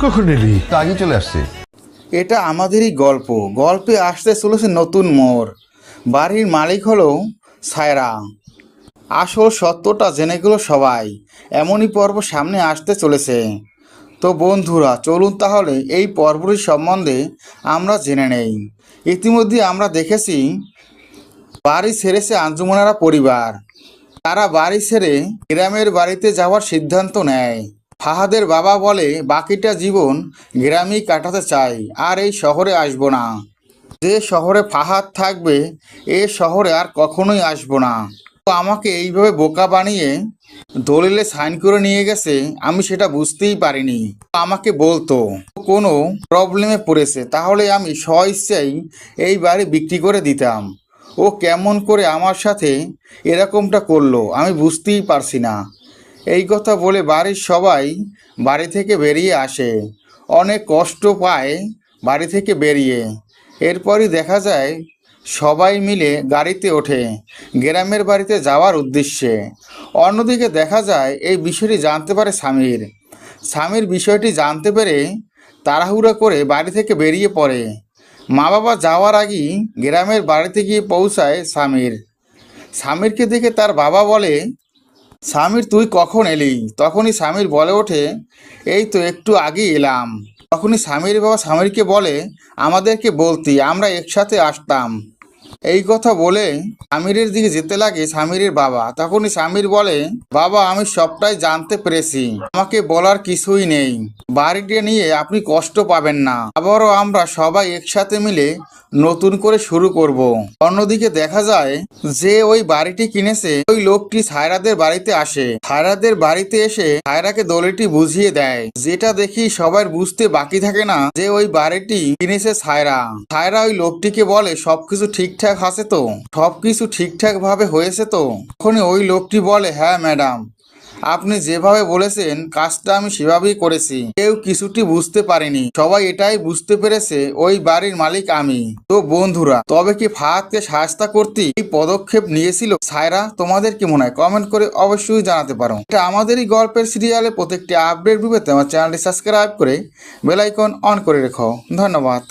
কখন এলি? আগে চলে আসছে। এটা আমাদেরই গল্প। গল্পে আসতে চলেছে নতুন মোড়। বাড়ির মালিক হলো সায়রা। আসল সত্যটা জেনে গেল সবাই। এমনই পর্ব সামনে আসতে চলেছে। তো বন্ধুরা, চলুন তাহলে এই পর্বটি সম্বন্ধে আমরা জেনে নেই। ইতিমধ্যে আমরা দেখেছি বাড়ি ছেড়েছে আঞ্জুমানারা পরিবার। তারা বাড়ি ছেড়ে গ্রামের বাড়িতে যাওয়ার সিদ্ধান্ত নেয়। ফাহাদের বাবা বলে বাকিটা জীবন গ্রামেই কাটাতে চাই, আর এই শহরে আসবো না। যে শহরে ফাহাদ থাকবে এ শহরে আর কখনোই আসবো না। তো আমাকে এইভাবে বোকা বানিয়ে দলিলে সাইন করে নিয়ে গেছে, আমি সেটা বুঝতেই পারিনি। আমাকে বলতো কোনো প্রবলেমে পড়েছে, তাহলে আমি স্বইচ্ছাই এই বাড়ি বিক্রি করে দিতাম। ও কেমন করে আমার সাথে এরকমটা করলো আমি বুঝতেই পারছি না। এই কথা বলে বাড়ির সবাই বাড়ি থেকে বেরিয়ে আসে। অনেক কষ্ট পায় বাড়ি থেকে বেরিয়ে। এরপরই দেখা যায় সবাই মিলে গাড়িতে ওঠে গ্রামের বাড়িতে যাওয়ার উদ্দেশ্যে। অন্যদিকে দেখা যায় এই বিষয়টি জানতে পারে স্বামীর। স্বামীর বিষয়টি জানতে পেরে তাড়াহুড়ো করে বাড়ি থেকে বেরিয়ে পড়ে। মা বাবা যাওয়ার আগেই গ্রামের বাড়িতে গিয়ে পৌঁছায় স্বামীর। স্বামীরকে দেখে তার বাবা বলে, স্বামীর তুই কখন এলি? তখনই স্বামীর বলে ওঠে, এই তো একটু আগে এলাম। তখনই স্বামীর বাবা স্বামীরকে বলে, আমাদেরকে বলতি, আমরা একসাথে আসতাম। এই কথা বলে স্বামীরের দিকে যেতে লাগে স্বামীরের বাবা। তখনই স্বামীর বলে, বাবা আমি সবটাই জানতে পেরেছি, আমাকে বলার কিছুই নেই। বাড়িটা নিয়ে আপনি কষ্ট পাবেন না, আবারও আমরা সবাই একসাথে মিলে নতুন করে শুরু করব। অন্যদিকে দেখা যায় যে ওই বাড়িটি কিনেছে ওই লোকটি সায়রাদের বাড়িতে আসে। সায়রাদের বাড়িতে এসে সায়রাকে দলিলটি বুঝিয়ে দেয়, যেটা দেখি সবার বুঝতে বাকি থাকে না যে ওই বাড়িটি কিনেছে সায়রা। সায়রা ওই লোকটিকে বলে, সবকিছু ঠিকঠাক আছে তো? সবকিছু ঠিকঠাক ভাবে হয়েছে তো? তখনই ওই লোকটি বলে, হ্যাঁ ম্যাডাম, আপনি যেভাবে বলেছেন কাজটা আমি সেভাবেই করেছি। কেউ কিছুটি বুঝতে পারেনি, সবাই এটাই বুঝতে পেরেছে ওই বাড়ির মালিক আমি। তো বন্ধুরা, তবে কি ফাহাদকে সাহায্য করতে এই পদক্ষেপ নিয়েছিল সায়রা? তোমাদের কি মনে হয় কমেন্ট করে অবশ্যই জানাতে পারো। এটা আমাদেরই গল্পের সিরিয়ালে প্রত্যেকটি আপডেট পেতে আমার চ্যানেলটি সাবস্ক্রাইব করে বেল আইকন অন করে রেখো। ধন্যবাদ।